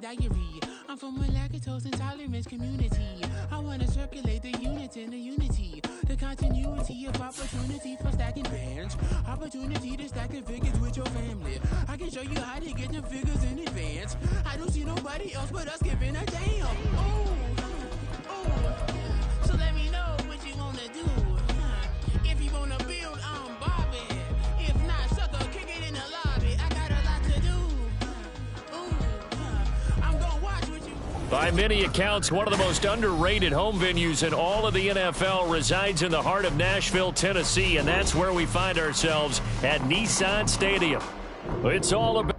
diary. I'm from a lactose intolerance community. I want to circulate the units and the unity. The continuity of opportunity for stacking bands. Opportunity to stack the figures with your family. I can show you how to get them figures in advance. I don't see nobody else but us giving a damn. So let me know what you wanna do. If you wanna build, I'm Bobby. If not, sucker, kick it in the lobby. I got a lot to do. I'm gonna watch what you. By many accounts, one of the most underrated home venues in all of the NFL resides in the heart of Nashville, Tennessee, and that's where we find ourselves at Nissan Stadium. It's all about.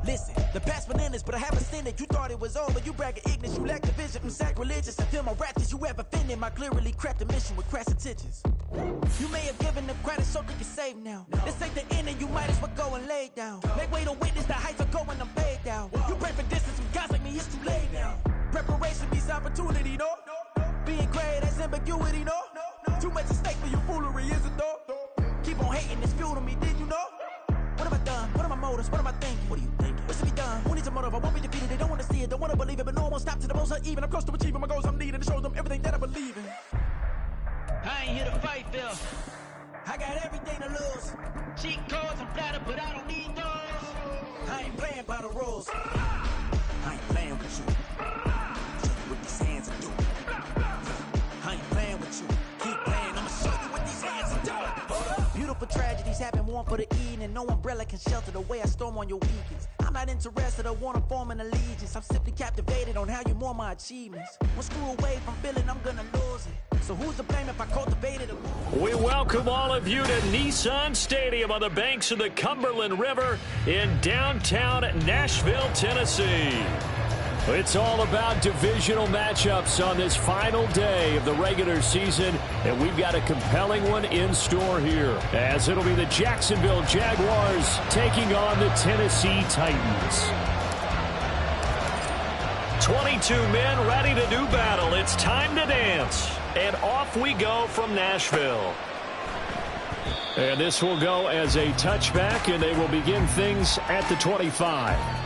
Listen, the past bananas, but I haven't seen it. You thought it was over, you bragging ignorance, you lack the vision from sacrilegious. I feel my raptors, you have offended my clearly crafted mission with crass intentions. You may have given them credit so they can save now. This ain't the end and you might as well go and lay down. Make way to witness the heights are going, I'm paid down. You pray for distance with guys like me, it's too late now. Preparation beats opportunity, no? Being great, that's ambiguity, no? Too much at stake for your foolery, is it though? Keep on hating, it's fuel to me, did you know? What have I done? What are my motives? What am I thinking? What are you thinking? What's to be done? Who needs a motive? I won't be defeated. They don't want to see it, don't want to believe it, but no one won't stop to the most uneven. I'm close to achieving my goals. I'm needing to show them everything that I believe in. I ain't here to fight, Phil. I got everything to lose. Cheat codes, I'm flattered, but I don't need those. I ain't playing by the rules. I ain't playing with you. Show you what these hands are doing. I ain't playing with you. Keep playing, I'ma show you what these hands are doing. Beautiful tragedies happen, one for the evening. No umbrella can shelter the way I storm on your weekends. I'm not interested, I wanna form an allegiance. I'm simply captivated on how you more my achievements. One screw away from feeling I'm gonna lose it. So who's to blame if I cultivated a... We welcome all of you to Nissan Stadium on the banks of the Cumberland River in downtown Nashville, Tennessee. It's all about divisional matchups on this final day of the regular season, and we've got a compelling one in store here, as it'll be the Jacksonville Jaguars taking on the Tennessee Titans. 22 men ready to do battle. It's time to dance, and off we go from Nashville. And this will go as a touchback, and they will begin things at the 25.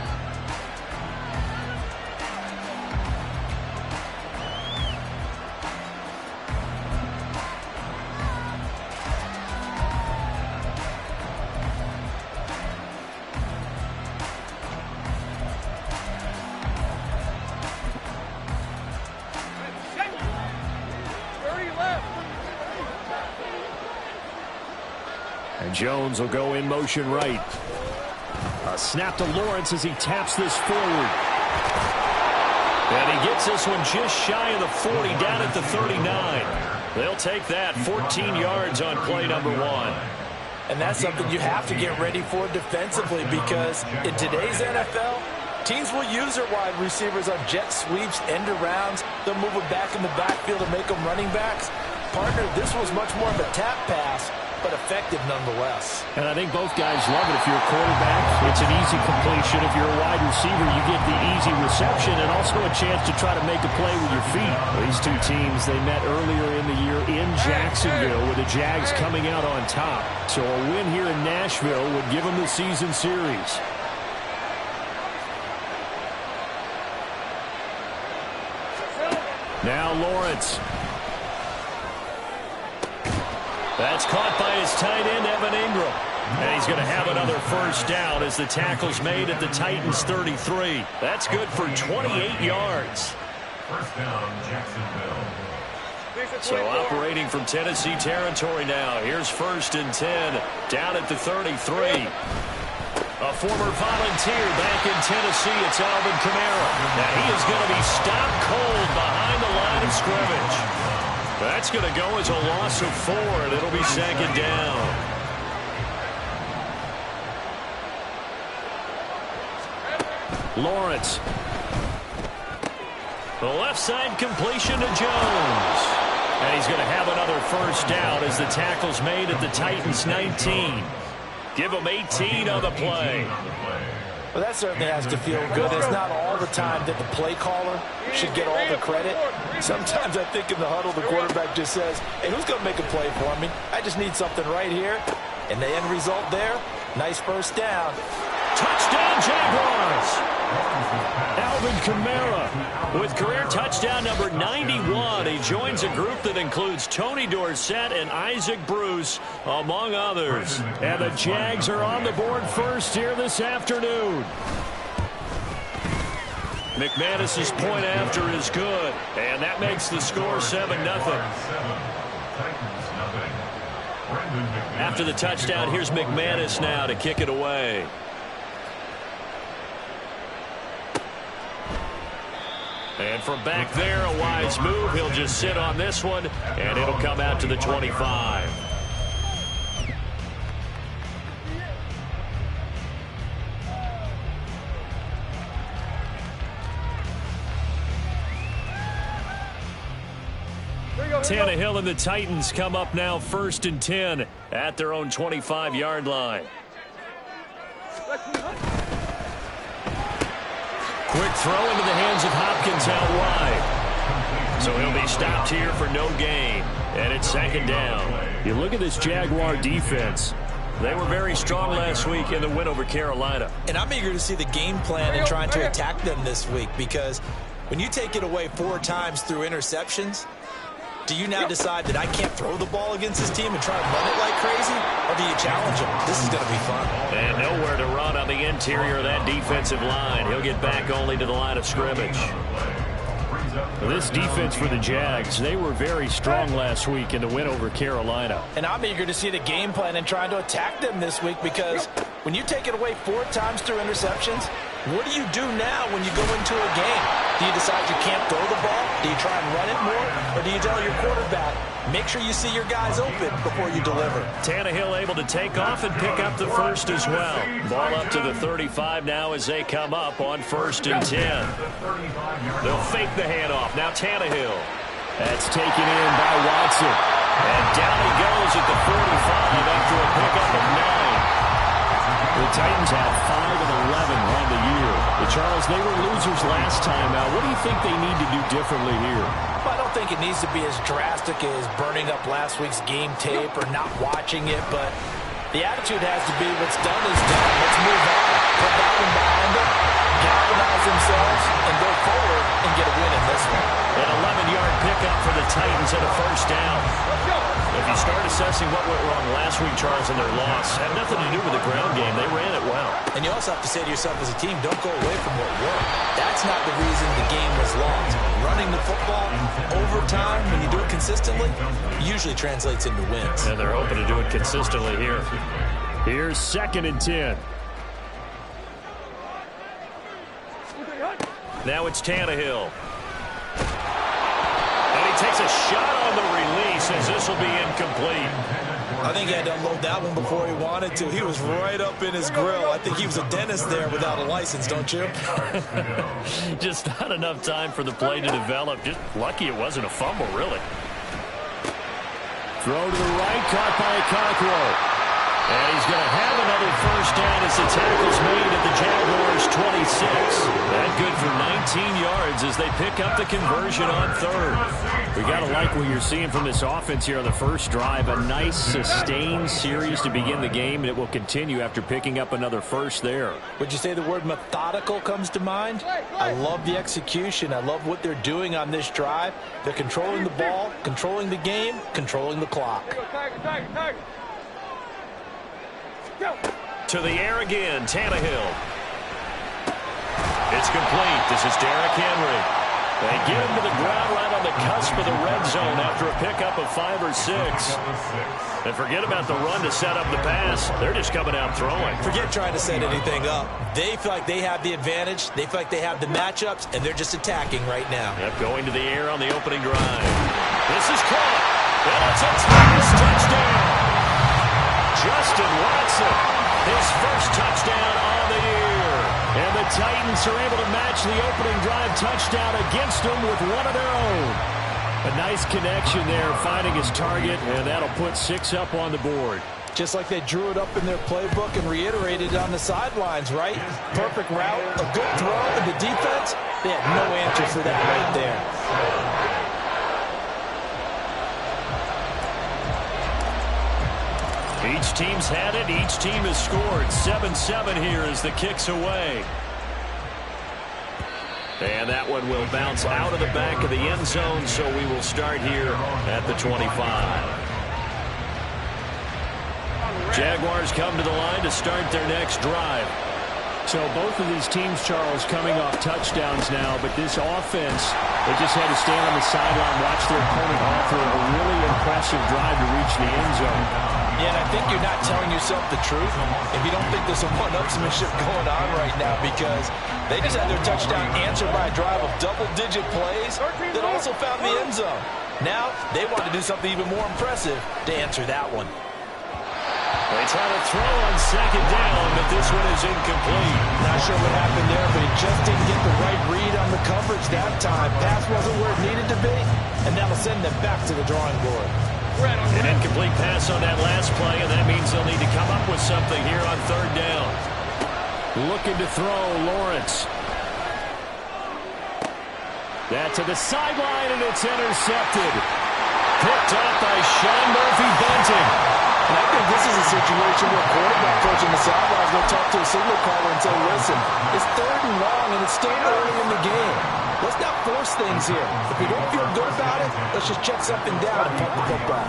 Jones will go in motion right. A snap to Lawrence as he taps this forward. And he gets this one just shy of the 40, down at the 39. They'll take that 14 yards on play number 1. And that's something you have to get ready for defensively, because in today's NFL, teams will use their wide receivers on jet sweeps, end arounds. They'll move it back in the backfield to make them running backs. Partner, this was much more of a tap pass, but effective nonetheless. And I think both guys love it. If you're a quarterback, it's an easy completion. If you're a wide receiver, you get the easy reception and also a chance to try to make a play with your feet. These two teams, they met earlier in the year in Jacksonville, with the Jags coming out on top. So a win here in Nashville would give them the season series. Now Lawrence. That's caught by his tight end, Evan Ingram. And he's going to have another first down as the tackle's made at the Titans' 33. That's good for 28 yards. First down, Jacksonville. So operating from Tennessee territory now. Here's 1st and 10, down at the 33. A former volunteer back in Tennessee, it's Alvin Kamara. Now he is going to be stopped cold behind the line of scrimmage. That's going to go as a loss of 4, and it'll be 2nd down. Lawrence. The left side completion to Jones. And he's going to have another first down as the tackle's made at the Titans' 19. Give him 18 on the play. Well, that certainly has to feel good. It's not all the time that the play caller should get all the credit. Sometimes I think in the huddle, the quarterback just says, hey, who's going to make a play for me? I just need something right here. And the end result there, nice first down. Touchdown, Jaguars! Alvin Kamara with career touchdown number 91. He joins a group that includes Tony Dorsett and Isaac Bruce, among others. And the Jags are on the board first here this afternoon. McManus's point after is good, and that makes the score 7-0. After the touchdown, here's McManus now to kick it away. And from back there, a wise move. He'll just sit on this one, and it'll come out to the 25. Tannehill and the Titans come up now 1st and 10 at their own 25-yard line. Quick throw into the hands of Hopkins out wide. So he'll be stopped here for no gain. And it's 2nd down. You look at this Jaguar defense. They were very strong last week in the win over Carolina. And I'm eager to see the game plan and trying to attack them this week, because when you take it away 4 times through interceptions, do you now decide that I can't throw the ball against this team and try to run it like crazy? Or do you challenge them? This is going to be fun. And nowhere to run on the interior of that defensive line. He'll get back only to the line of scrimmage. This defense for the Jags, they were very strong last week in the win over Carolina. And I'm eager to see the game plan and trying to attack them this week, because when you take it away 4 times through interceptions, what do you do now when you go into a game? Do you decide you can't throw the ball? Do you try and run it more? Or do you tell your quarterback, make sure you see your guys open before you deliver? Tannehill able to take off and pick up the first as well. Ball up to the 35 now as they come up on 1st and 10. They'll fake the handoff. Now Tannehill. That's taken in by Watson. And down he goes at the 45 after a pickup of 9. The Titans have 5 of 11 on the year. But Charles, they were losers last time out. What do you think they need to do differently here? I don't think it needs to be as drastic as burning up last week's game tape or not watching it, but the attitude has to be what's done is done. Let's move on. Put that one behind them, galvanize themselves, and go forward and get a win in this one. An 11-yard pickup for the Titans and a 1st down. If you start assessing what went wrong last week, Charles, in their loss, had nothing to do with the ground game. They ran it well. And you also have to say to yourself as a team, don't go away from what worked. That's not the reason the game was lost. Running the football over time, when you do it consistently, usually translates into wins. And they're hoping to do it consistently here. Here's 2nd and 10. Now it's Tannehill. And he takes a shot on the release as this will be incomplete. I think he had to unload that one before he wanted to. He was right up in his grill. I think he was a dentist there without a license, don't you? Just not enough time for the play to develop. Just lucky it wasn't a fumble, really. Throw to the right, caught by Cockrell. And he's going to have another 1st down as the tackle's made at the Jaguars' 26. That good for 19 yards as they pick up the conversion on 3rd. We got to like what you're seeing from this offense here on the first drive. A nice, sustained series to begin the game, and it will continue after picking up another 1st there. Would you say the word methodical comes to mind? I love the execution. I love what they're doing on this drive. They're controlling the ball, controlling the game, controlling the clock. To the air again, Tannehill. It's complete. This is Derrick Henry. They get him to the ground right on the cusp of the red zone after a pickup of 5 or 6. And forget about the run to set up the pass. They're just coming out throwing. Forget trying to set anything up. They feel like they have the advantage. They feel like they have the matchups, and they're just attacking right now. Yep, going to the air on the opening drive. This is caught. And it's a Titans touchdown. Justin Watson, his 1st touchdown on the year. And the Titans are able to match the opening drive touchdown against them with one of their own. A nice connection there, finding his target, and that'll put 6 up on the board. just like they drew it up in their playbook and reiterated it on the sidelines, right? Perfect route, a good throw, and the defense, they had no answer for that right there. Each team's had it. Each team has scored. 7-7 here as the kick's away. And that one will bounce out of the back of the end zone, so we will start here at the 25. Jaguars come to the line to start their next drive. So both of these teams, Charles, coming off touchdowns now, but this offense, they just had to stand on the sideline, watch their opponent offer a really impressive drive to reach the end zone. Yeah, and I think you're not telling yourself the truth if you don't think there's some one-upsmanship going on right now, because they just had their touchdown answered by a drive of double-digit plays that also found the end zone. Now they want to do something even more impressive to answer that one. They try to throw on second down, but this one is incomplete. Not sure what happened there, but he just didn't get the right read on the coverage that time. Pass wasn't where it needed to be, and that'll send them back to the drawing board. An incomplete pass on that last play, and that means they'll need to come up with something here on third down. Looking to throw, Lawrence. That to the sideline, and it's intercepted. Picked up by Sean Murphy-Bunting. And I think this is a situation where quarterback coach in the sidelines will talk to a signal caller and say, listen, it's third and long, and it's still early in the game. Let's not force things here. If we don't feel good about it, let's just check something down and punt the football.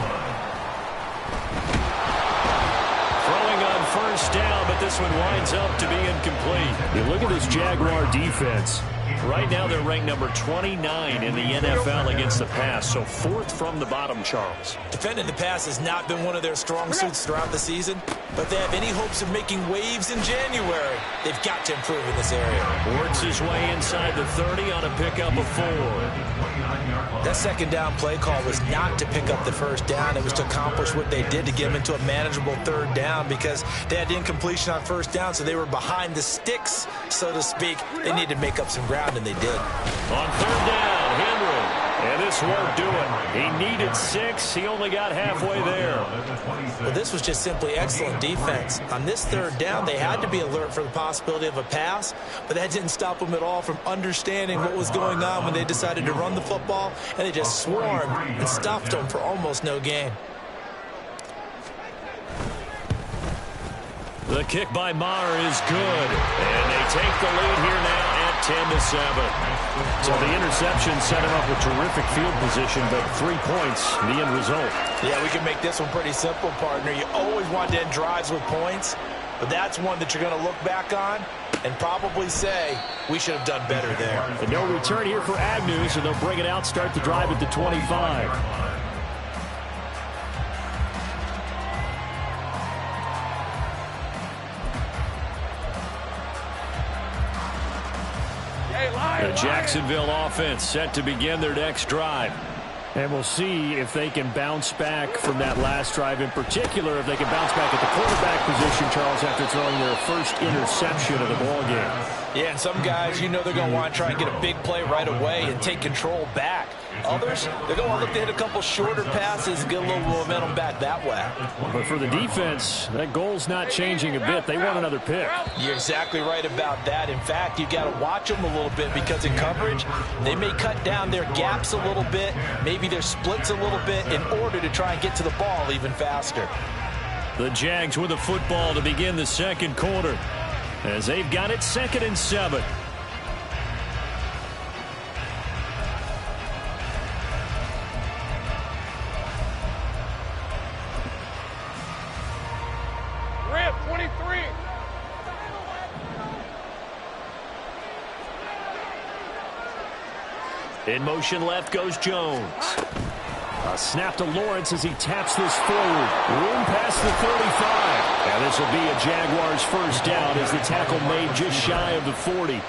Throwing on first down, but this one winds up to be incomplete. You look at this Jaguar defense. Right now they're ranked number 29 in the NFL against the pass, so fourth from the bottom, Charles. Defending the pass has not been one of their strong suits throughout the season, but they have any hopes of making waves in January, they've got to improve in this area. Works his way inside the 30 on a pickup of 4. That second down play call was not to pick up the first down. It was to accomplish what they did to get them into a manageable third down, because they had incompletion on first down, so they were behind the sticks, so to speak. They needed to make up some ground, and they did. On third down, Henry. And this won't do it. He needed 6. He only got halfway there. Well, this was just simply excellent defense. On this third down, they had to be alert for the possibility of a pass, but that didn't stop them at all from understanding what was going on when they decided to run the football, and they just swarmed and stuffed them for almost no gain. The kick by Maher is good, and they take the lead here now at 10-7. So the interception set him up with terrific field position, but 3 points, the end result. Yeah, we can make this one pretty simple, partner. You always want to end drives with points, but that's one that you're going to look back on and probably say, we should have done better there. And no return here for Agnew, so they'll bring it out, start the drive at the 25. The Jacksonville offense set to begin their next drive. And we'll see if they can bounce back from that last drive, in particular if they can bounce back at the quarterback position, Charles, after throwing their first interception of the ballgame. Yeah, and some guys, you know they're going to want to try and get a big play right away and take control back. Others, they're going to look to hit a couple shorter passes and get a little momentum back that way. But for the defense, that goal's not changing a bit. They want another pick. You're exactly right about that. In fact, you've got to watch them a little bit, because in coverage, they may cut down their gaps a little bit, maybe their splits a little bit, in order to try and get to the ball even faster. The Jags with the football to begin the second quarter, as they've got it 2nd and 7. Red 23. In motion left goes Jones. A snap to Lawrence as he taps this forward. Room past the 35. And this will be a Jaguars first down as the tackle made just shy of the 40.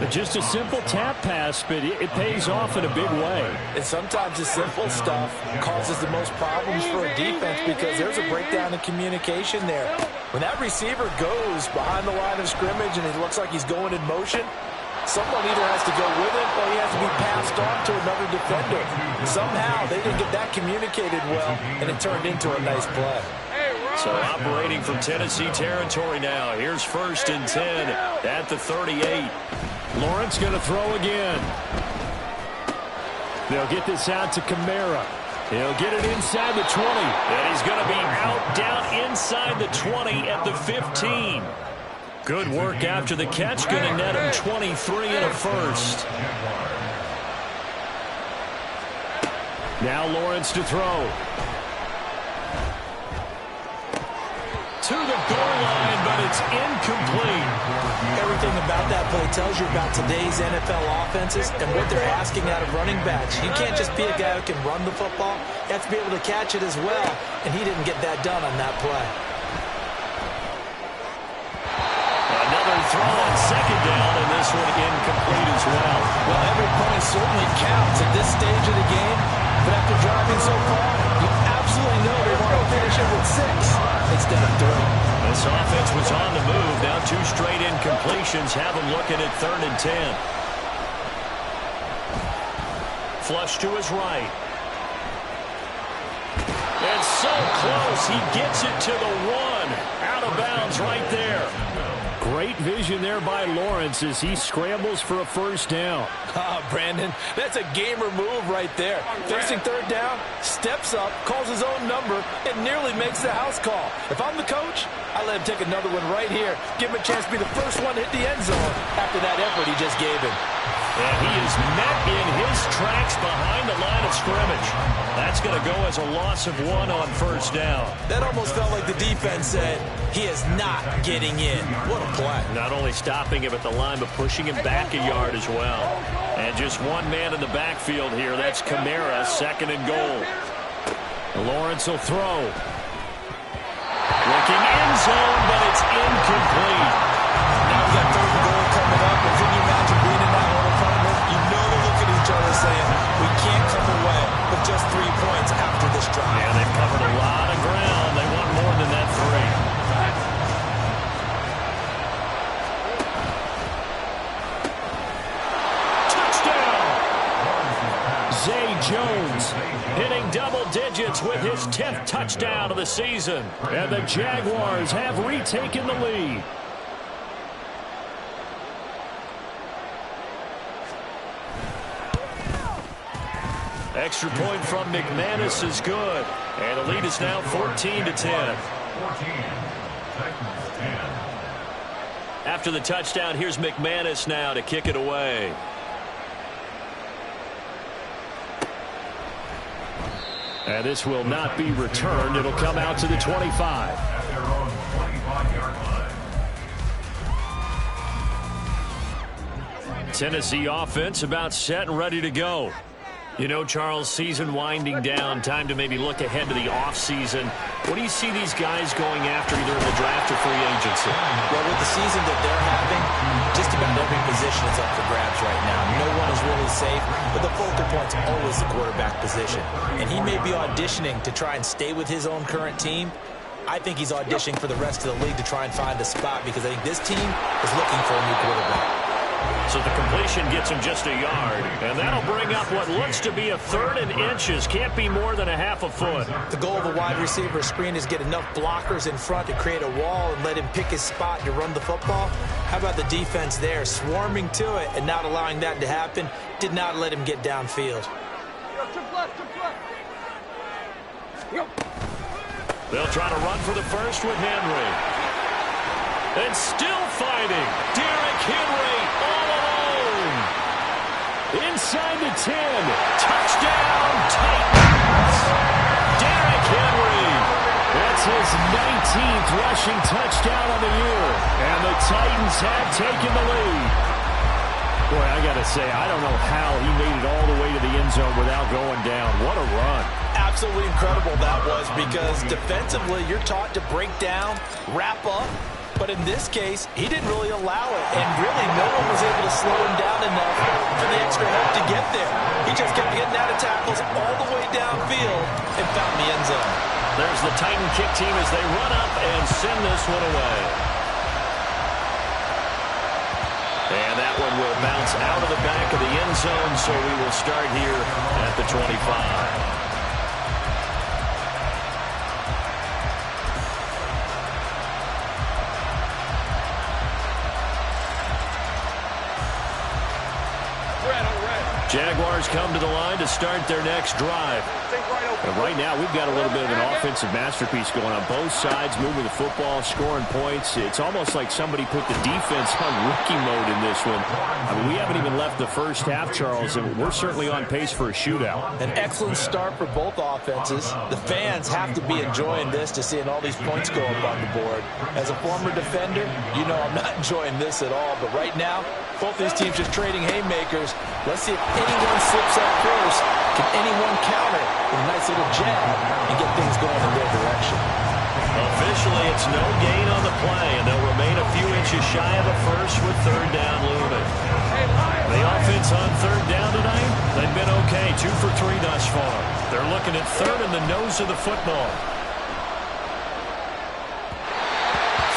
But just a simple tap pass, but it pays off in a big way. And sometimes the simple stuff causes the most problems for a defense, because there's a breakdown in communication there. When that receiver goes behind the line of scrimmage and it looks like he's going in motion, someone either has to go with him or he has to be passed on to another defender. Somehow they didn't get that communicated well, and it turned into a nice play. Hey, So operating from Tennessee territory now. Here's 1st and 10 at the 38. Lawrence going to throw again. They'll get this out to Kamara. He'll get it inside the 20. And he's going to be out down inside the 20 at the 15. Good work after the catch. Going to net him 23 and a first. Now Lawrence to throw. To the goal line, but it's incomplete. Everything about that play tells you about today's NFL offenses and what they're asking out of running backs. You can't just be a guy who can run the football. You have to be able to catch it as well, and he didn't get that done on that play. Another throw on 2nd down, and this one incomplete as well. Well, every point certainly counts at this stage of the game, but after driving so far, you absolutely know they want to finish it with 6 instead of 3. This offense was on the move. Now 2 straight incompletions have them looking at 3rd and 10. Flush to his right. And so close. He gets it to the 1. Out of bounds right there. Great vision there by Lawrence as he scrambles for a 1st down. Brandon, that's a gamer move right there. Facing 3rd down, steps up, calls his own number, and nearly makes the house call. If I'm the coach, I let him take another one right here. Give him a chance to be the first one to hit the end zone after that effort he just gave him. And he is met in his tracks behind the line of scrimmage. That's going to go as a loss of 1 on 1st down. That almost felt like the defense said, he is not getting in. What a play. Not only stopping him at the line, but pushing him back a yard as well. And just one man in the backfield here. That's Kamara, 2nd and goal. Lawrence will throw. Looking end zone, but it's incomplete. Now we got 3rd and goal coming up. And can you imagine being in that hole in front of them? You know they look at each other saying, we can't come away with just 3 points after this drive. Yeah, they've covered a lot of ground. They want more than that 3. Zay Jones hitting double digits with his 10th touchdown of the season. And the Jaguars have retaken the lead. Extra point from McManus is good. And the lead is now 14-10. 14. Titans 10. After the touchdown, here's McManus now to kick it away. And this will not be returned. It'll come out to the 25. At their own 25-yard line. Tennessee offense about set and ready to go. You know, Charles, season winding down, time to maybe look ahead to the offseason. What do you see these guys going after either in the draft or free agency? Well, with the season that they're having, just about every position is up for grabs right now. No one is really safe, but the focal point's always the quarterback position. And he may be auditioning to try and stay with his own current team. I think he's auditioning for the rest of the league to try and find a spot because I think this team is looking for a new quarterback. So the completion gets him just a yard. And that'll bring up what looks to be a 3rd and inches. Can't be more than a half a foot. The goal of a wide receiver screen is get enough blockers in front to create a wall and let him pick his spot to run the football. How about the defense there, swarming to it and not allowing that to happen? Did not let him get downfield. They'll try to run for the first with Henry. And still fighting. Derrick Henry all alone. Inside the 10. Touchdown, Titans. Derrick Henry. That's his 19th rushing touchdown of the year. And the Titans have taken the lead. Boy, I got to say, I don't know how he made it all the way to the end zone without going down. What a run. Absolutely incredible that was because defensively you're taught to break down, wrap up. But in this case, he didn't really allow it. And really, no one was able to slow him down enough for the extra help to get there. He just kept getting out of tackles all the way downfield and found the end zone. There's the Titan kick team as they run up and send this one away. And that one will bounce out of the back of the end zone, so we will start here at the 25. Jaguars come to the line to start their next drive. And right now, we've got a little bit of an offensive masterpiece going on both sides, moving the football, scoring points. It's almost like somebody put the defense on rookie mode in this one. I mean, we haven't even left the first half, Charles, and we're certainly on pace for a shootout. An excellent start for both offenses. The fans have to be enjoying this to seeing all these points go up on the board. As a former defender, you know I'm not enjoying this at all. But right now, both these teams just trading haymakers. Let's see if anyone slips up first. Can anyone counter with a nice little jab and get things going in their direction? Officially, it's no gain on the play, and they'll remain a few inches shy of a first with third down looming. The offense on third down tonight, they've been okay, 2 for 3 thus far. They're looking at third in the nose of the football.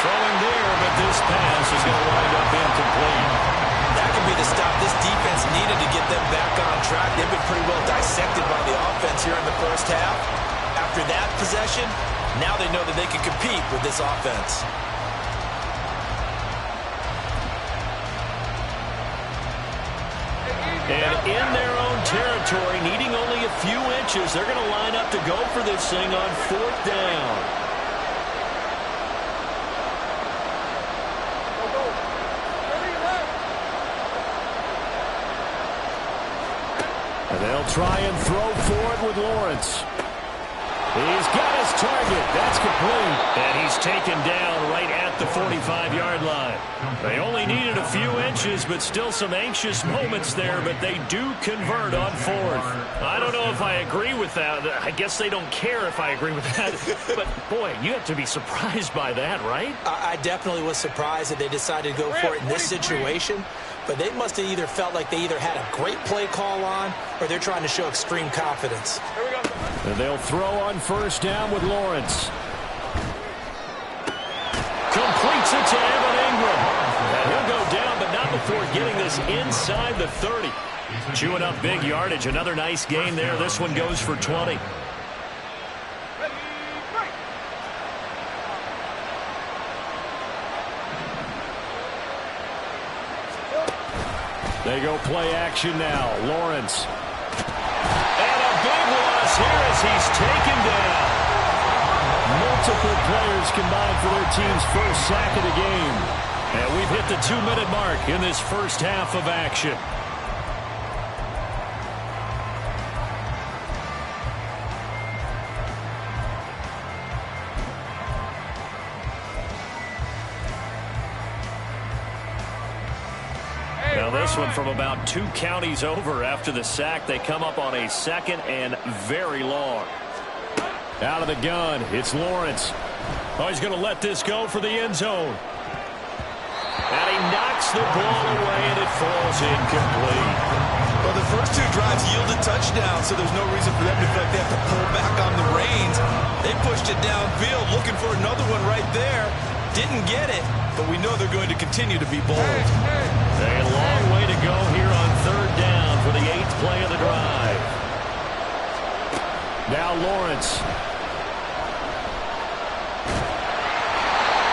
Throwing there, but this pass is going to wind up incomplete. That could be the stop this defense needed to get them back on track. They've been pretty well dissected by the offense here in the first half. After that possession, now they know that they can compete with this offense. And in their own territory, needing only a few inches, they're going to line up to go for this thing on fourth down. And they'll try and throw forward with Lawrence. He's got his target. That's complete. And he's taken down right at the 45-yard line. They only needed a few inches, but still some anxious moments there, but they do convert on fourth. I don't know if I agree with that. I guess they don't care if I agree with that. But, boy, you have to be surprised by that, right? I definitely was surprised that they decided to go for it in this situation. But they must have either felt like they either had a great play call on or they're trying to show extreme confidence. And they'll throw on first down with Lawrence. Completes it to Evan Ingram. And he'll go down, but not before getting this inside the 30. Chewing up big yardage. Another nice gain there. This one goes for 20. They go play action now. Lawrence. And a big loss here as he's taken down. Multiple players combined for their team's first sack of the game. And we've hit the 2-minute mark in this first half of action. Now this one from about 2 counties over after the sack. They come up on a second and very long. Out of the gun, it's Lawrence. Oh, he's going to let this go for the end zone. And he knocks the ball away, and it falls incomplete. Well, the first 2 drives yielded touchdowns, so there's no reason for them to feel like they have to pull back on the reins. They pushed it downfield, looking for another one right there. Didn't get it, but we know they're going to continue to be bold. A long way to go here on third down for the 8th play of the drive. Now Lawrence.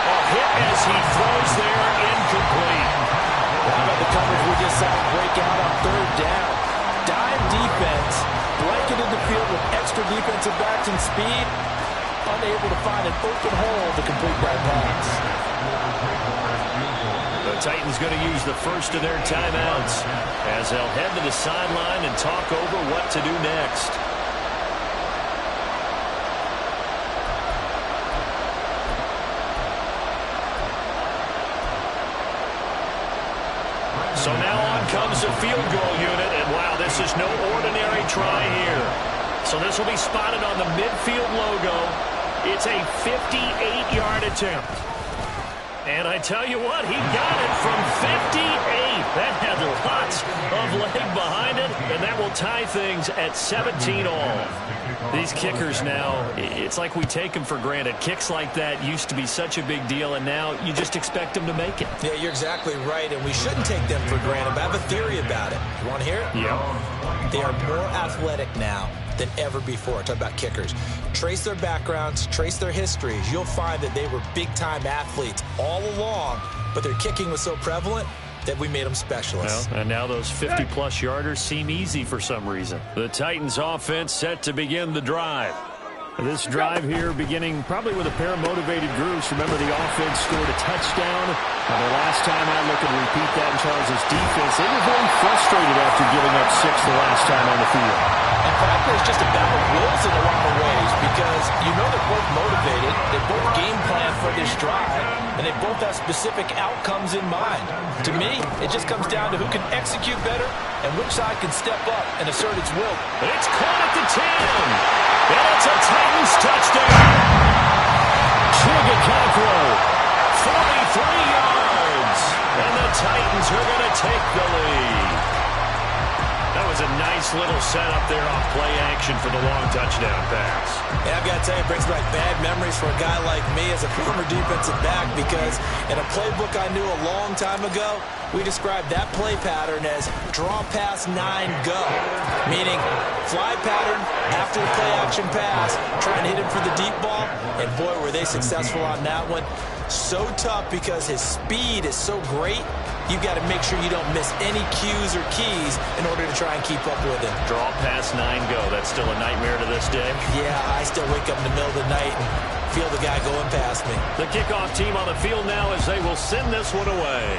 A hit as he throws there, incomplete. How about the coverage we just saw break out on third down? Dime defense, blanketed the field with extra defensive backs and speed, unable to find an open hole to complete that pass. The Titans going to use the first of their timeouts as they'll head to the sideline and talk over what to do next. So now on comes the field goal unit, and wow, this is no ordinary try here. So this will be spotted on the midfield logo. It's a 58-yard attempt. And I tell you what, he got it from 58. That had lots of leg behind it, and that will tie things at 17 all. These kickers now, it's like we take them for granted. Kicks like that used to be such a big deal, and now you just expect them to make it. Yeah, you're exactly right, and we shouldn't take them for granted, but I have a theory about it. You want to hear it? Yeah. They are more athletic now than ever before. Talk about kickers. Trace their backgrounds, trace their histories. You'll find that they were big-time athletes all along, but their kicking was so prevalent, that we made them specialists. Well, and now those 50-plus yarders seem easy for some reason. The Titans offense set to begin the drive. This drive here beginning probably with a pair of motivated groups. Remember, the offense scored a touchdown. The last time I look and repeat that in Charles' defense, they were very frustrated after giving up 6 the last time on the field. And frankly, it's just a battle of wills in a lot of ways because you know they're both motivated. They both game plan for this drive, and they both have specific outcomes in mind. To me, it just comes down to who can execute better and which side can step up and assert its will. It's caught at the 10. And it's a Titans touchdown. Chigakakro, 43 yards. And the Titans are going to take the lead. That was a nice little setup there off play action for the long touchdown pass. Yeah, I've got to tell you, it brings back bad memories for a guy like me as a former defensive back because in a playbook I knew a long time ago, we described that play pattern as draw pass 9 go, meaning fly pattern after the play action pass, try and hit him for the deep ball, and boy, were they successful on that one. So tough because his speed is so great, you've got to make sure you don't miss any cues or keys in order to try and keep up with him. Draw pass 9 go. That's still a nightmare to this day. Yeah, I still wake up in the middle of the night and feel the guy going past me. The kickoff team on the field now as they will send this one away.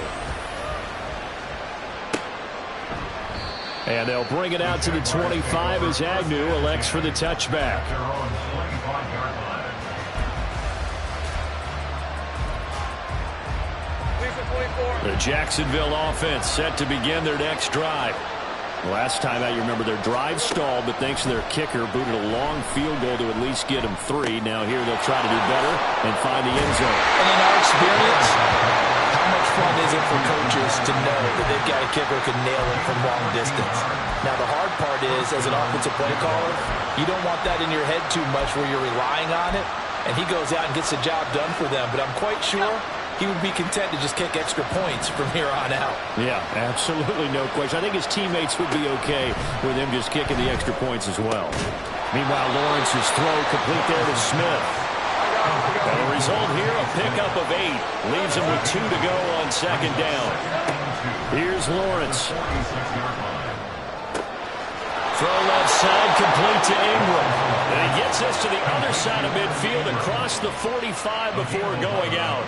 And they'll bring it out to the 25 as Agnew elects for the touchback. The Jacksonville offense set to begin their next drive. Last time out, you remember their drive stalled, but thanks to their kicker, booted a long field goal to at least get them 3. Now here they'll try to do better and find the end zone. And in our experience, how much fun is it for coaches to know that they've got a kicker who can nail it from long distance? Now the hard part is, as an offensive play caller, you don't want that in your head too much where you're relying on it, and he goes out and gets the job done for them. But I'm quite sure he would be content to just kick extra points from here on out. Yeah, absolutely no question. I think his teammates would be okay with him just kicking the extra points as well. Meanwhile, Lawrence's throw complete there to Smith. And the result here, a pickup of 8. Leaves him with 2 to go on second down. Here's Lawrence. Throw left side, complete to Ingram. And he gets us to the other side of midfield across the 45 before going out.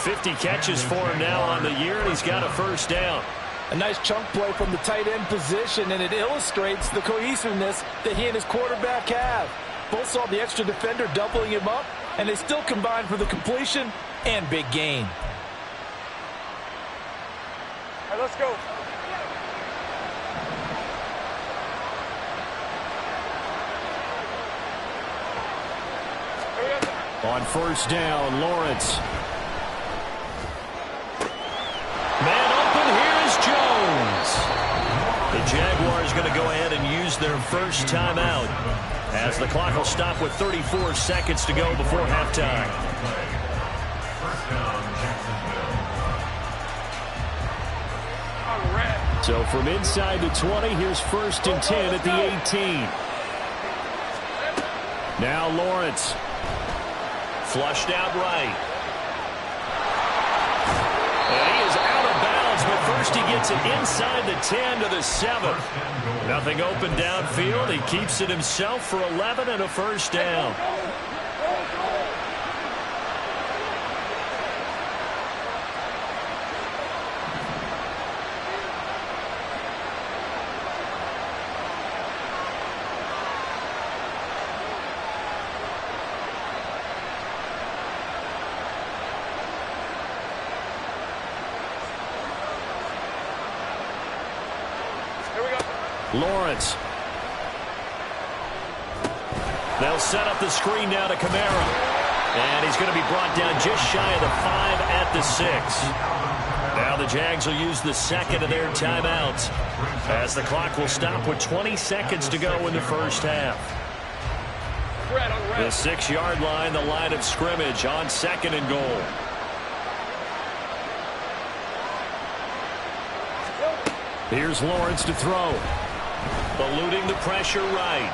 50 catches for him now on the year, and he's got a first down. A nice chunk play from the tight end position, and it illustrates the cohesiveness that he and his quarterback have. Both saw the extra defender doubling him up, and they still combined for the completion and big gain. All right, let's go. On first down, Lawrence. Man open, here's Jones. The Jaguars going to go ahead and use their first timeout as the clock will stop with 34 seconds to go before halftime. So from inside the 20, here's first and 10 at the 18. Now Lawrence. Flushed out right. And he is out of bounds, but first he gets it inside the 10 to the 7. Nothing open downfield. He keeps it himself for 11 and a first down. Lawrence. They'll set up the screen now to Kamara. And he's going to be brought down just shy of the 5 at the 6. Now the Jags will use the second of their timeouts as the clock will stop with 20 seconds to go in the first half. The 6-yard line, the line of scrimmage on second and goal. Here's Lawrence to throw. Eluding the pressure right.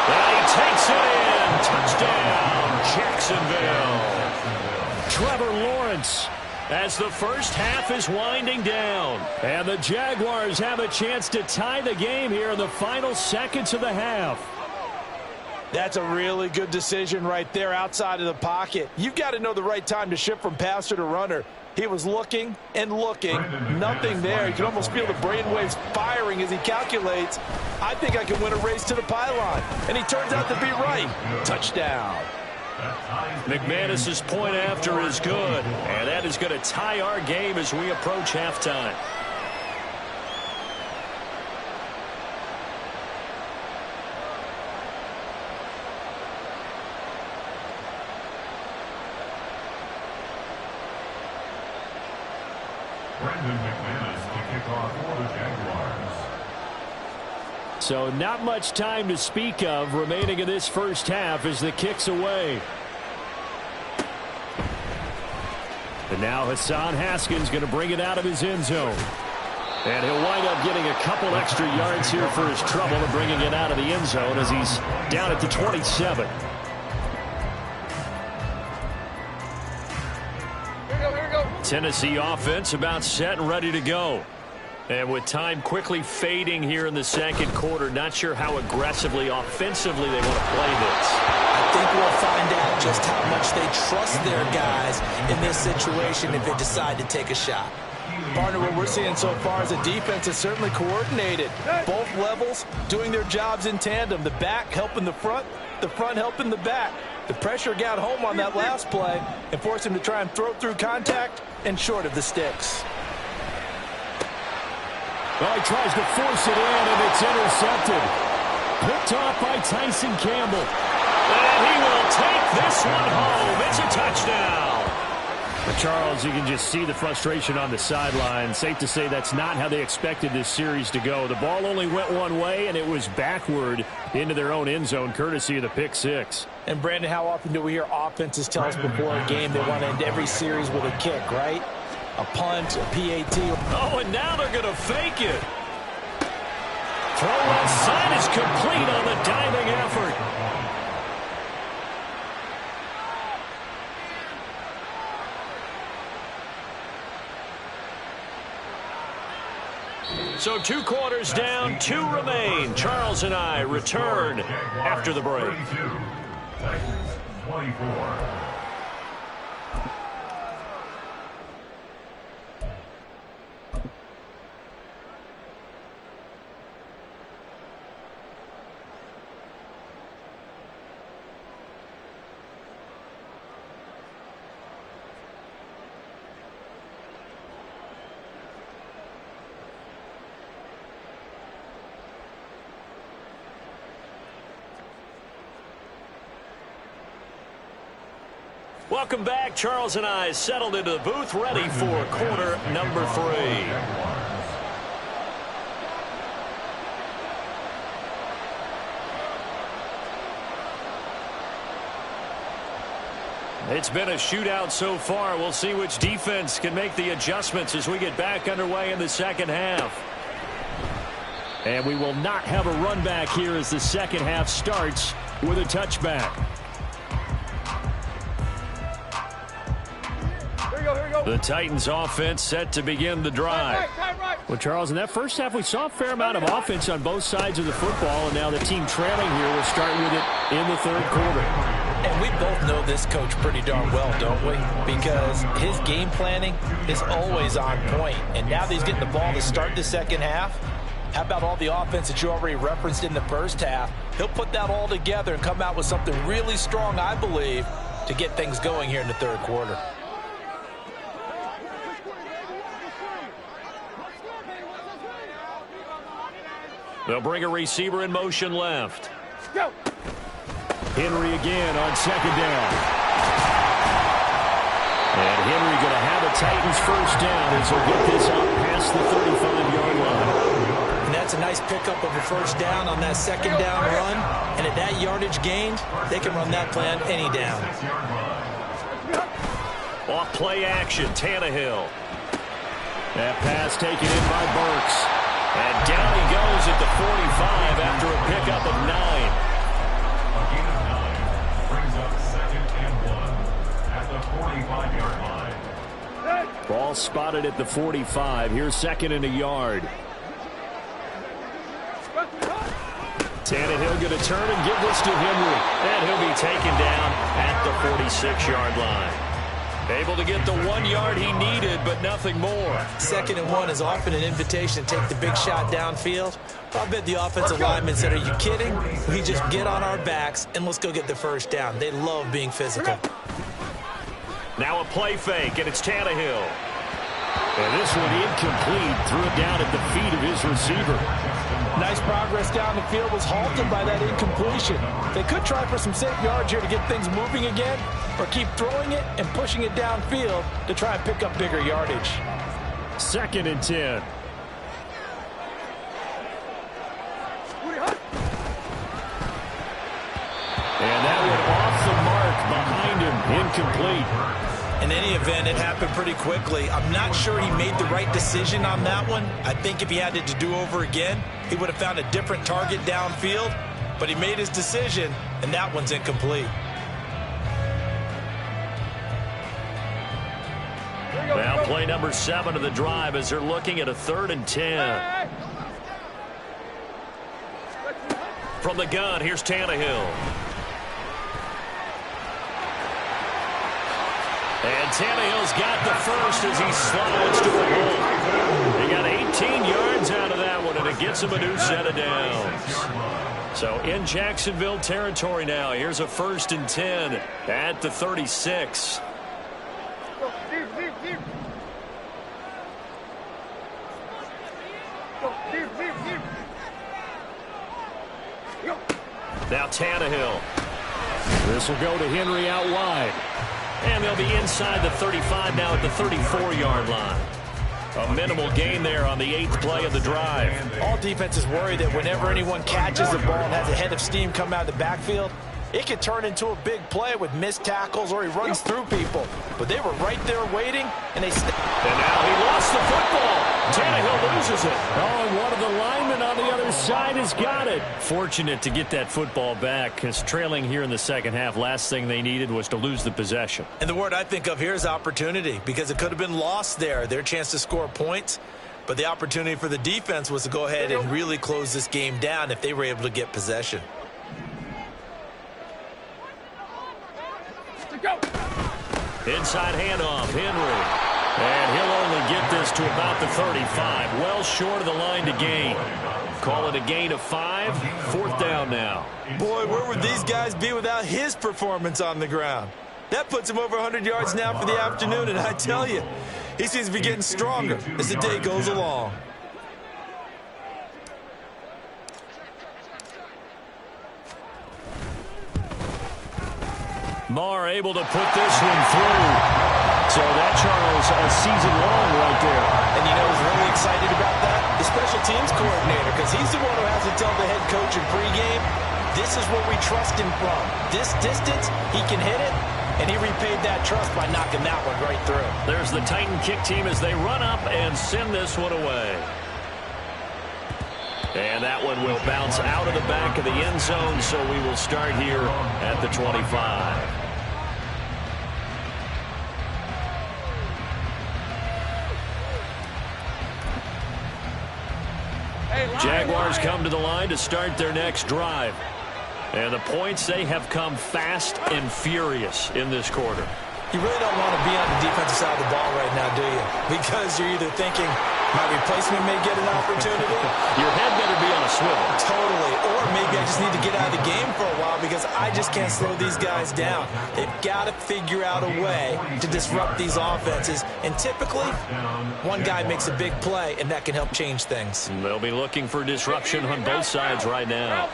And he takes it in. Touchdown, Jacksonville. Trevor Lawrence as the first half is winding down. And the Jaguars have a chance to tie the game here in the final seconds of the half. That's a really good decision right there outside of the pocket. You've got to know the right time to shift from passer to runner. He was looking and looking. Nothing there. You can almost feel the brainwaves firing as he calculates, I think I can win a race to the pylon. And he turns out to be right. Touchdown. McManus's point after is good. And that is going to tie our game as we approach halftime. So not much time to speak of remaining in this first half as the kick's away. And now Hassan Haskins going to bring it out of his end zone. And he'll wind up getting a couple extra yards here for his trouble and bringing it out of the end zone as he's down at the 27. Here we go. Tennessee offense about set and ready to go. And with time quickly fading here in the second quarter, not sure how aggressively, offensively they want to play this. I think we'll find out just how much they trust their guys in this situation if they decide to take a shot. Partner, what we're seeing so far is a defense is certainly coordinated. Both levels doing their jobs in tandem. The back helping the front helping the back. The pressure got home on that last play and forced him to try and throw through contact and short of the sticks. Well, he tries to force it in, and it's intercepted. Picked off by Tyson Campbell. And he will take this one home. It's a touchdown. But Charles, you can just see the frustration on the sideline. Safe to say that's not how they expected this series to go. The ball only went one way, and it was backward into their own end zone, courtesy of the pick six. And, Brandon, how often do we hear offenses tell us before a game they want to end every series with a kick, right? A punt, a PAT. Oh, and now they're going to fake it. Throw left side is complete on the diving effort. So 2 quarters down, 2 remain. Charles and I return after the break. 24. Welcome back. Charles and I settled into the booth, ready for quarter number 3. It's been a shootout so far. We'll see which defense can make the adjustments as we get back underway in the second half. And we will not have a run back here as the second half starts with a touchback. The Titans offense set to begin the drive. Well, Charles, in that first half, we saw a fair amount of offense on both sides of the football, and now the team trailing here will start with it in the third quarter. And we both know this coach pretty darn well, don't we? Because his game planning is always on point. And now that he's getting the ball to start the second half, how about all the offense that you already referenced in the first half? He'll put that all together and come out with something really strong, I believe, to get things going here in the third quarter. They'll bring a receiver in motion left. Go. Henry again on second down. And Henry going to have a Titans first down as he'll get this up past the 35-yard line. And that's a nice pickup of a first down on that second down run. And at that yardage gained, they can run that play on any down. Off play action, Tannehill. That pass taken in by Burks. And down he goes at the 45 after a pickup of 9. A gain of 9 brings up 2nd and 1 at the 45-yard line. Ball spotted at the 45. Here's second and a yard. Tannehill going to turn and give this to Henry. And he'll be taken down at the 46-yard line. Able to get the 1 yard he needed, but nothing more. 2nd and 1 is often an invitation to take the big shot downfield. I bet the offensive linemen said, are you kidding? We just get on our backs and let's go get the first down. They love being physical. Now a play fake, and it's Tannehill. And this one incomplete. Threw it down at the feet of his receiver. Nice progress down the field, was halted by that incompletion. They could try for some safe yards here to get things moving again, or keep throwing it and pushing it downfield to try and pick up bigger yardage. 2nd and 10. And that one off the mark behind him, incomplete. In any event, it happened pretty quickly. I'm not sure he made the right decision on that one. I think if he had it to do over again, he would have found a different target downfield. But he made his decision, and that one's incomplete. Now play number 7 of the drive as they're looking at a 3rd and 10. From the gun, here's Tannehill. And Tannehill's got the first as he slides to the hole. He got 18 yards out of that one, and it gets him a new set of downs. So in Jacksonville territory now. Here's a 1st and 10 at the 36. Now Tannehill. This will go to Henry out wide. And they'll be inside the 35 now at the 34-yard line. A minimal gain there on the 8th play of the drive. All defenses worry that whenever anyone catches the ball and has a head of steam come out of the backfield, it could turn into a big play with missed tackles or he runs through people. But they were right there waiting, and they And now he lost the football. Tannehill loses it. Oh, and one of the linemen on the other side has got it. Fortunate to get that football back, because trailing here in the second half, last thing they needed was to lose the possession. And the word I think of here is opportunity, because it could have been lost there. Their chance to score points. But the opportunity for the defense was to go ahead and really close this game down if they were able to get possession. Inside handoff, Henry. And he'll only get this to about the 35. Well short of the line to gain. Call it a gain of 5. 4th down now. Boy, where would these guys be without his performance on the ground? That puts him over 100 yards now for the afternoon, and I tell you, he seems to be getting stronger as the day goes along. Marr able to put this one through. So that, Charles, a season long right there. And you know who's really excited about that? The special teams coordinator, because he's the one who has to tell the head coach in pregame, this is what we trust him from. This distance, he can hit it, and he repaid that trust by knocking that one right through. There's the Titan kick team as they run up and send this one away. And that one will bounce out of the back of the end zone, so we will start here at the 25. Jaguars come to the line to start their next drive. And the points, they have come fast and furious in this quarter. You really don't want to be on the defensive side of the ball right now, do you? Because you're either thinking, my replacement may get an opportunity. Your head better be on a swivel. Totally. Or maybe I just need to get out of the game for a while because I just can't slow these guys down. They've got to figure out a way to disrupt these offenses. And typically, one guy makes a big play, and that can help change things. They'll be looking for disruption on both sides right now.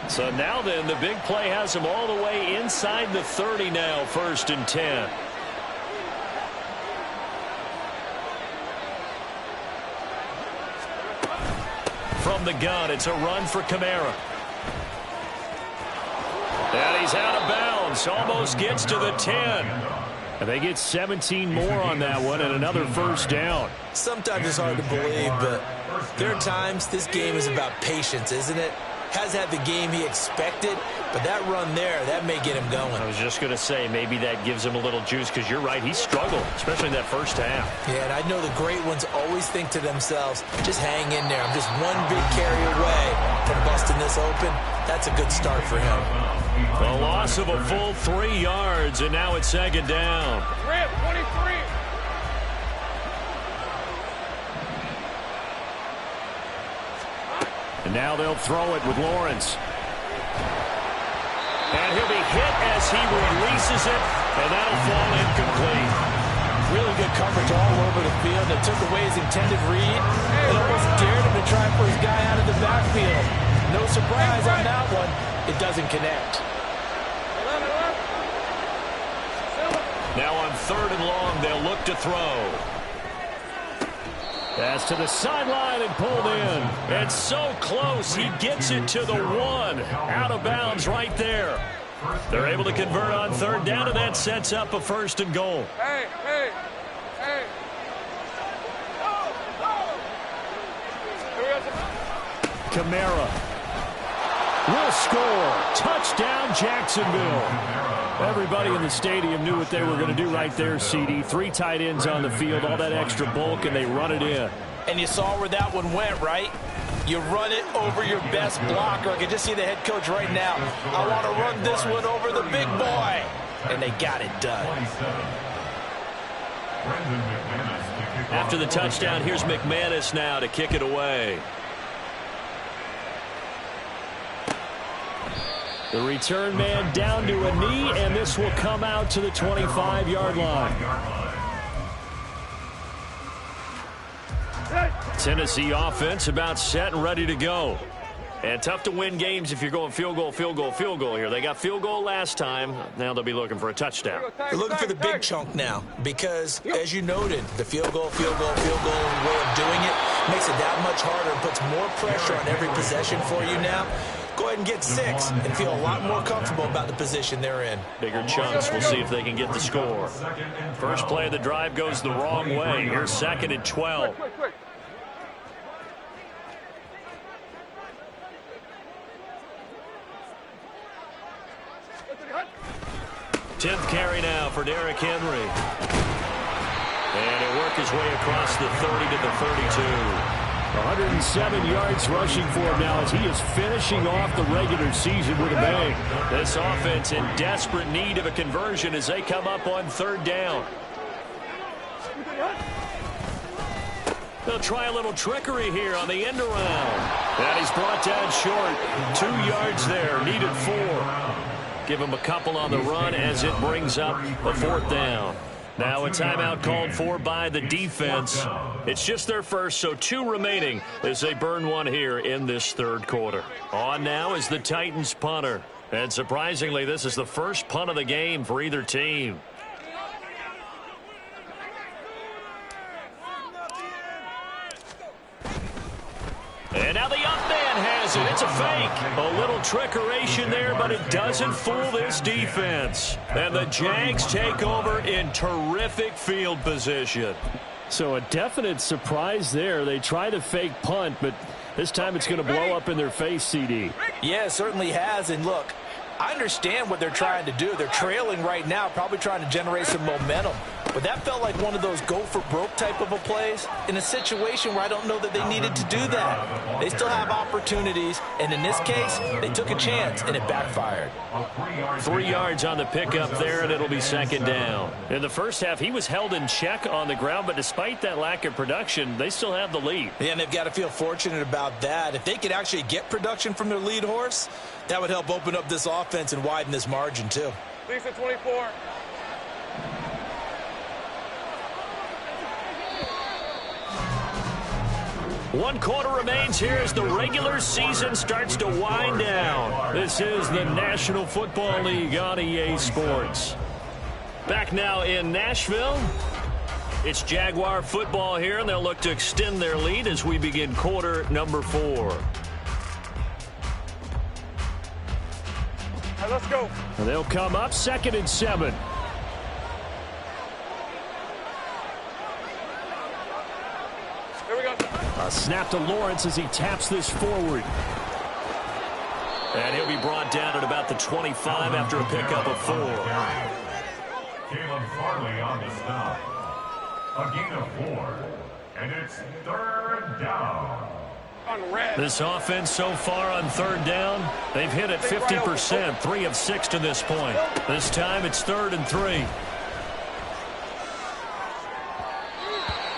So now then, the big play has them all the way inside the 30 now, 1st and 10. From the gun, it's a run for Kamara. And he's out of bounds, almost gets to the 10. And they get 17 more on that one and another 1st down. Sometimes it's hard to believe, but there are times this game is about patience, isn't it? has had the game he expected, but that run there, that may get him going. I was just going to say, maybe that gives him a little juice, because you're right, he struggled, especially in that first half. Yeah, and I know the great ones always think to themselves, just hang in there. I'm just one big carry away from busting this open. That's a good start for him. A loss of a full 3 yards, and now it's second down. Rip, 23. And now they'll throw it with Lawrence. And he'll be hit as he releases it, and that'll fall incomplete. Really good coverage all over the field. It took away his intended read and almost dared him to try for his guy out of the backfield. No surprise on that one. It doesn't connect. Now on 3rd and long, they'll look to throw. Pass to the sideline and pulled in. It's so close. He gets it to the 1. Out of bounds right there. They're able to convert on 3rd down, and that sets up a 1st and goal. Hey. Kamara will score. Touchdown, Jacksonville. Everybody in the stadium knew what they were going to do right there, CD. 3 tight ends on the field, all that extra bulk, and they run it in. And you saw where that one went, right? You run it over your best blocker. I can just see the head coach right now. I want to run this one over the big boy. And they got it done. After the touchdown, here's McManus now to kick it away. The return man down to a knee, and this will come out to the 25-yard line. Tennessee offense about set and ready to go. And tough to win games if you're going field goal here. They got field goal last time. Now they'll be looking for a touchdown. They're looking for the big chunk now because, as you noted, the field goal way of doing it makes it that much harder and puts more pressure on every possession for you now. Go ahead and get 6 and feel a lot more comfortable about the position they're in. Bigger chunks. We'll see if they can get the score. First play of the drive goes the wrong way. Here's 2nd and 12. Quick. 10th carry now for Derrick Henry. And he'll work his way across the 30 to the 32. 107 yards rushing for him now as he is finishing off the regular season with a bang. This offense in desperate need of a conversion as they come up on 3rd down. They'll try a little trickery here on the end around. And he's brought down short. 2 yards there, needed 4. Give him a couple on the run as it brings up a 4th down. Now a timeout called for by the defense. It's just their first, so 2 remaining as they burn one here in this 3rd quarter. On now is the Titans punter. And surprisingly, this is the first punt of the game for either team. And now the young man has it. It's a fake. A little trickeration there, but it doesn't fool this defense. And the Jags take over in terrific field position. So a definite surprise there. They try to fake punt, but this time it's going to blow up in their face, CD. Yeah, it certainly has. And look, I understand what they're trying to do. They're trailing right now, probably trying to generate some momentum. But that felt like one of those go-for-broke type of a plays in a situation where I don't know that they needed to do that. They still have opportunities, and in this case, they took a chance, and it backfired. 3 yards on the pickup there, and it'll be 2nd down. In the first half, he was held in check on the ground, but despite that lack of production, they still have the lead. Yeah, and they've got to feel fortunate about that. If they could actually get production from their lead horse, that would help open up this offense and widen this margin, too. Lisa, 24. One quarter remains here as the regular season starts to wind down. This is the National Football League on EA Sports. Back now in Nashville. It's Jaguar football here, and they'll look to extend their lead as we begin quarter number 4. All right, let's go. And they'll come up 2nd and 7. Here we go. A snap to Lawrence as he taps this forward. And he'll be brought down at about the 25 after a pickup of 4. Caleb Farley on the stop. A gain of 4. And it's 3rd down. This offense so far on 3rd down, they've hit it 50%, 3 of 6 to this point. This time it's 3rd and 3.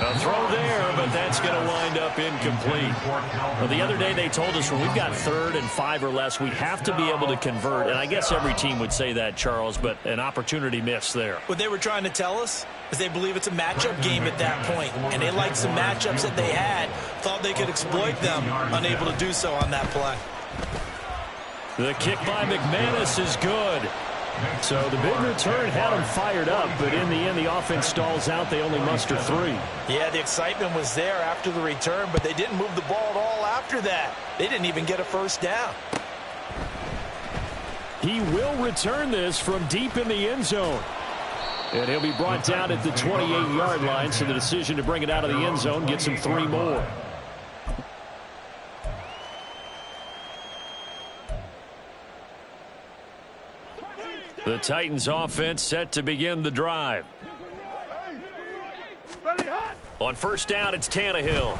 A throw there, but that's going to wind up incomplete. Well, the other day they told us when we've got 3rd and 5 or less, we have to be able to convert. And I guess every team would say that, Charles, but an opportunity missed there. What they were trying to tell us is they believe it's a matchup game at that point. And they liked some matchups that they had, thought they could exploit them, unable to do so on that play. The kick by McManus is good. So the big return had them fired up, but in the end, the offense stalls out. They only muster 3. Yeah, the excitement was there after the return, but they didn't move the ball at all after that. They didn't even get a first down. He will return this from deep in the end zone. And he'll be brought down at the 28-yard line, so the decision to bring it out of the end zone gets him 3 more. The Titans offense set to begin the drive. On first down, it's Tannehill.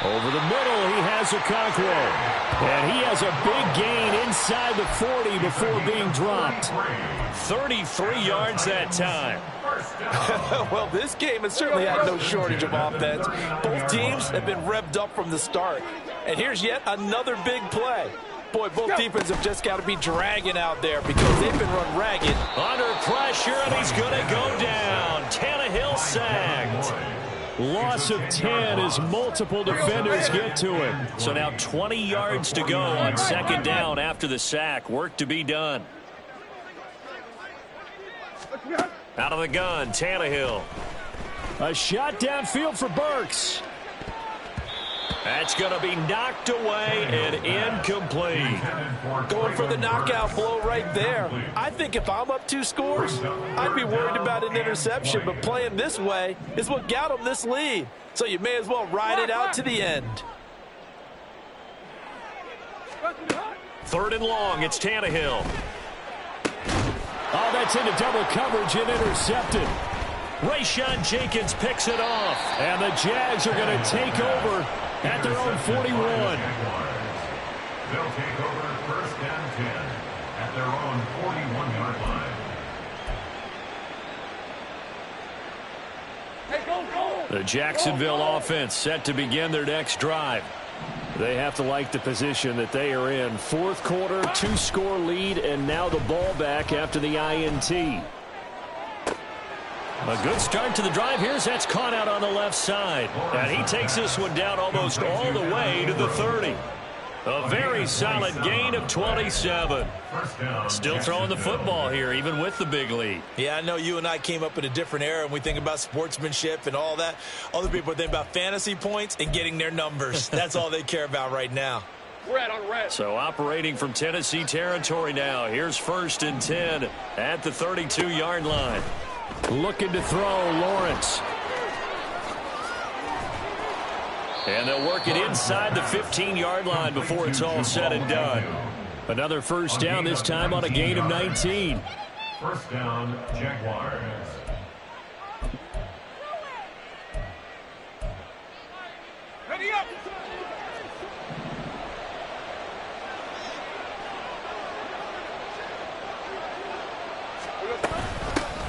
Over the middle, he has Okonkwo. And he has a big gain inside the 40 before being dropped. 33 yards that time. Well, this game has certainly had no shortage of offense. Both teams have been revved up from the start. And here's yet another big play. Boy, both defenses have just got to be dragging out there because they've been run ragged. Under pressure, and he's going to go down. Tannehill sacked. Loss of 10 as multiple defenders get to him. So now 20 yards to go on 2nd down after the sack. Work to be done. Out of the gun, Tannehill. A shot downfield for Burks. That's going to be knocked away and incomplete. Going for the knockout blow right there. I think if I'm up 2 scores, I'd be worried about an interception, but playing this way is what got them this lead. So you may as well ride it out to the end. 3rd and long, it's Tannehill. Oh, that's into double coverage and intercepted. Rayshon Jenkins picks it off, and the Jags are going to take over at their own 41. They'll take over 1st and 10 at their own 41-yard line. The Jacksonville offense set to begin their next drive. They have to like the position that they are in. 4th quarter, 2-score lead, and now the ball back after the INT. A good start to the drive. That's caught out on the left side. And he takes this one down almost all the way to the 30. A very solid gain of 27. Still throwing the football here, even with the big lead. Yeah, I know you and I came up in a different era, and we think about sportsmanship and all that. Other people think about fantasy points and getting their numbers. That's all they care about right now. Red on red. So operating from Tennessee territory now. Here's 1st and 10 at the 32-yard line. Looking to throw, Lawrence. And they'll work it inside the 15-yard line before it's all said and done. Another first down, this time on a gain of 19. 1st down, Jaguars. Ready up.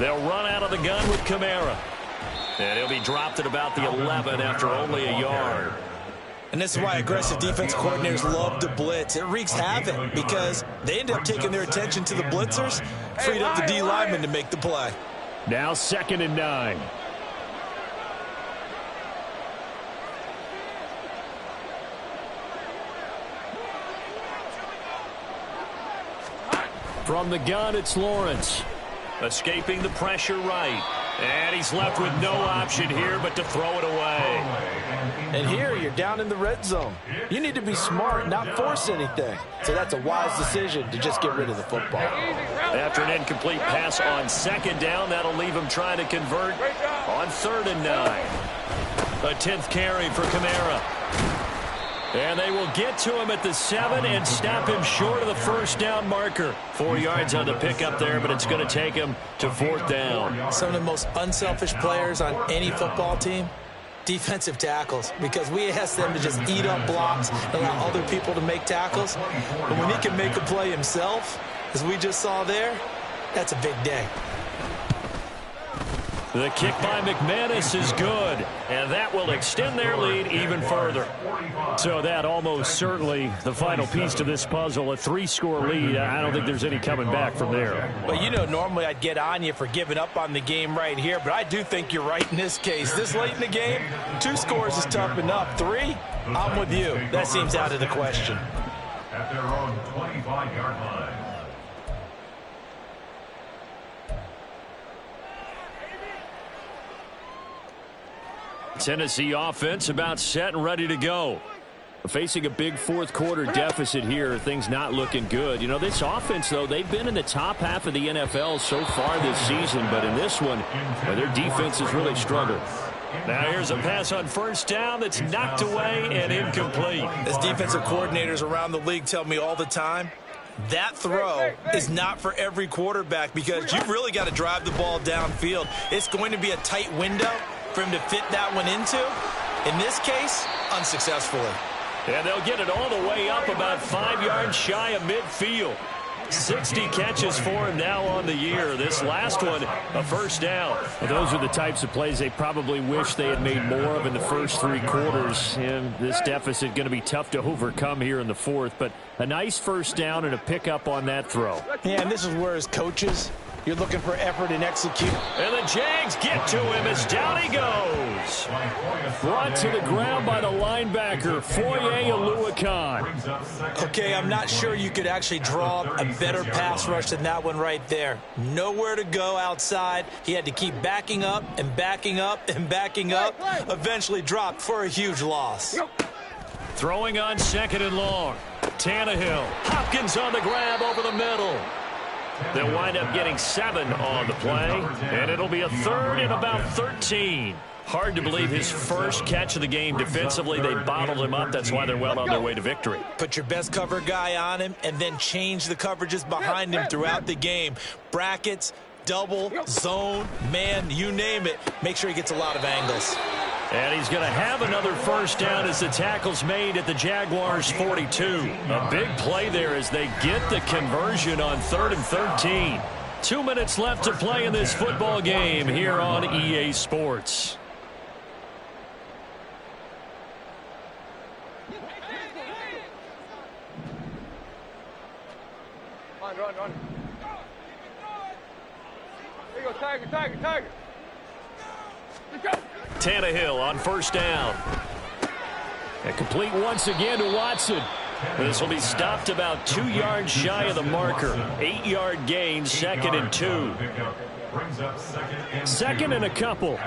They'll run out of the gun with Kamara. And he'll be dropped at about the 11 after only a yard. And this is why aggressive defense coordinators love to blitz. It wreaks havoc because they end up taking their attention to the blitzers, freed up the D lineman to make the play. Now 2nd and 9. From the gun, it's Lawrence. Escaping the pressure right. And he's left with no option here but to throw it away. And here you're down in the red zone. You need to be smart, not force anything. So that's a wise decision to just get rid of the football. After an incomplete pass on 2nd down, that'll leave him trying to convert on 3rd and 9. A 10th carry for Kamara. And they will get to him at the 7 and stop him short of the first down marker. 4 yards on the pickup there, but it's going to take him to 4th down. Some of the most unselfish players on any football team, defensive tackles, because we ask them to just eat up blocks and allow other people to make tackles. But when he can make a play himself, as we just saw there, that's a big day. The kick by McManus is good, and that will extend their lead even further. So that almost certainly the final piece to this puzzle, a 3-score lead. I don't think there's any coming back from there. Well, you know, normally I'd get on you for giving up on the game right here, but I do think you're right in this case. This late in the game, 2 scores is tough enough. 3, I'm with you. That seems out of the question. At their own 25-yard line. Tennessee offense about set and ready to go. Facing a big fourth-quarter deficit here, things not looking good. You know, this offense, though, they've been in the top half of the NFL so far this season, but in this one, their defense has really struggled. Now here's a pass on first down that's knocked away and incomplete. As defensive coordinators around the league tell me all the time, that throw is not for every quarterback because you've really got to drive the ball downfield. It's going to be a tight window for him to fit that one into. In this case, unsuccessfully. And they'll get it all the way up about 5 yards shy of midfield. 60 catches for him now on the year. This last one, a first down. Well, those are the types of plays they probably wish they had made more of in the first 3 quarters. And this deficit going to be tough to overcome here in the 4th. But a nice first down and a pickup on that throw. Yeah, and this is where as coaches, you're looking for effort and execute. And the Jags get to him as down he goes. Brought to the ground by the linebacker, Foye Oluwakan. Okay, I'm not sure you could actually draw a better pass rush than that one right there. Nowhere to go outside. He had to keep backing up and backing up and backing up. Eventually dropped for a huge loss. Throwing on 2nd and long. Tannehill. Hopkins on the grab over the middle. They'll wind up getting 7 on the play, and it'll be a 3rd and about 13. Hard to believe his first catch of the game defensively. They bottled him up. That's why they're well on their way to victory. Put your best cover guy on him and then change the coverages behind him throughout the game. Brackets, double, zone, man, you name it. Make sure he gets a lot of angles. And he's going to have another first down as the tackle's made at the Jaguars' 42. A big play there as they get the conversion on 3rd and 13. 2 minutes left to play in this football game here on EA Sports. Run. There you go, Tiger. Let's go. Tannehill on first down. And complete once again to Watson. This will be stopped about 2 yards shy of the marker. 8-yard gain, 2nd and 2. Second and a couple.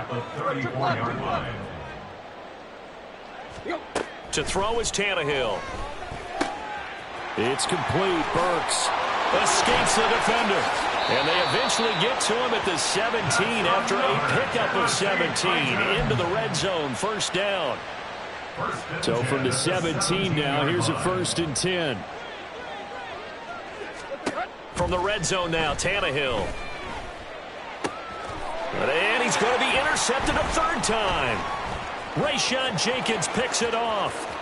To throw is Tannehill. It's complete. Burks Escapes the defender. And they eventually get to him at the 17 after a pickup of 17 into the red zone. First down. So from the 17 now, here's a 1st and 10. From the red zone now, Tannehill. And he's going to be intercepted a 3rd time. Rayshon Jenkins picks it off.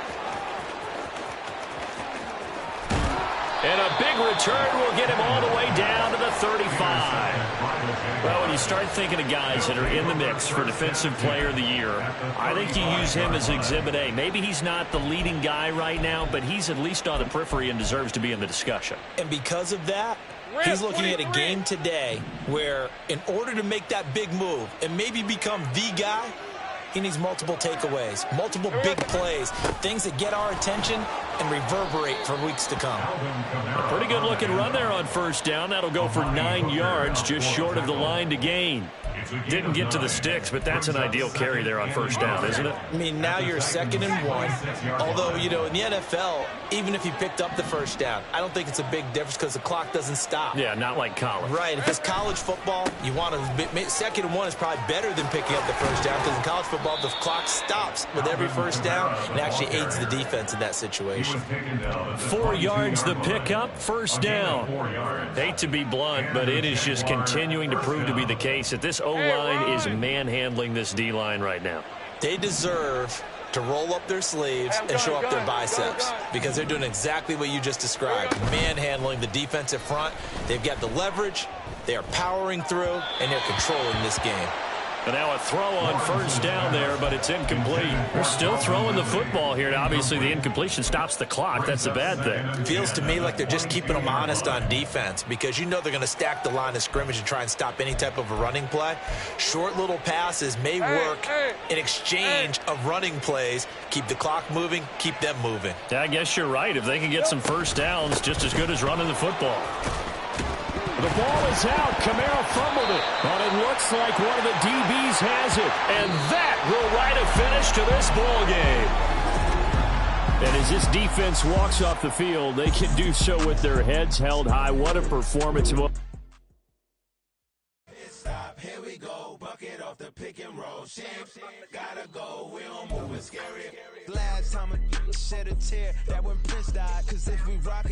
And a big return will get him all the way down to the 35. Well, when you start thinking of guys that are in the mix for Defensive Player of the Year, I think you use him as Exhibit A. Maybe he's not the leading guy right now, but he's at least on the periphery and deserves to be in the discussion. And because of that, he's looking at a game today where in order to make that big move and maybe become the guy, he needs multiple takeaways, multiple big plays, things that get our attention and reverberate for weeks to come. A pretty good looking run there on first down. That'll go for 9 yards, just short of the line to gain. Didn't get to the sticks, but that's an ideal carry there on first down, isn't it? I mean, now you're 2nd and 1. Although, you know, in the NFL, even if you picked up the first down, I don't think it's a big difference because the clock doesn't stop. Yeah, not like college. Right. If it's college football, you want to 2nd and 1 is probably better than picking up the first down because in college football, the clock stops with every first down and actually aids the defense in that situation. 4 yards the pickup, first down. Hate to be blunt, but it is just continuing to prove to be the case that this O-line is manhandling this D-line right now. They deserve to roll up their sleeves and show up their biceps because they're doing exactly what you just described, manhandling the defensive front. They've got the leverage, they are powering through, and they're controlling this game. And now a throw on first down there, but it's incomplete. They're still throwing the football here, and obviously the incompletion stops the clock. That's a bad thing. It feels to me like they're just keeping them honest on defense because you know they're going to stack the line of scrimmage and try and stop any type of a running play. Short little passes may work in exchange of running plays. Keep the clock moving, keep them moving. Yeah, I guess you're right. If they can get some first downs, just as good as running the football. The ball is out. Kamara fumbled it. But it looks like one of the DBs has it. And that will write a finish to this ball game. And as this defense walks off the field, they can do so with their heads held high. What a performance. Stop, here we go. Bucket off the pick and roll. Shapes, gotta go. We don't move it scary. Last time a shed a tear, that when Prince died. Cause if we rock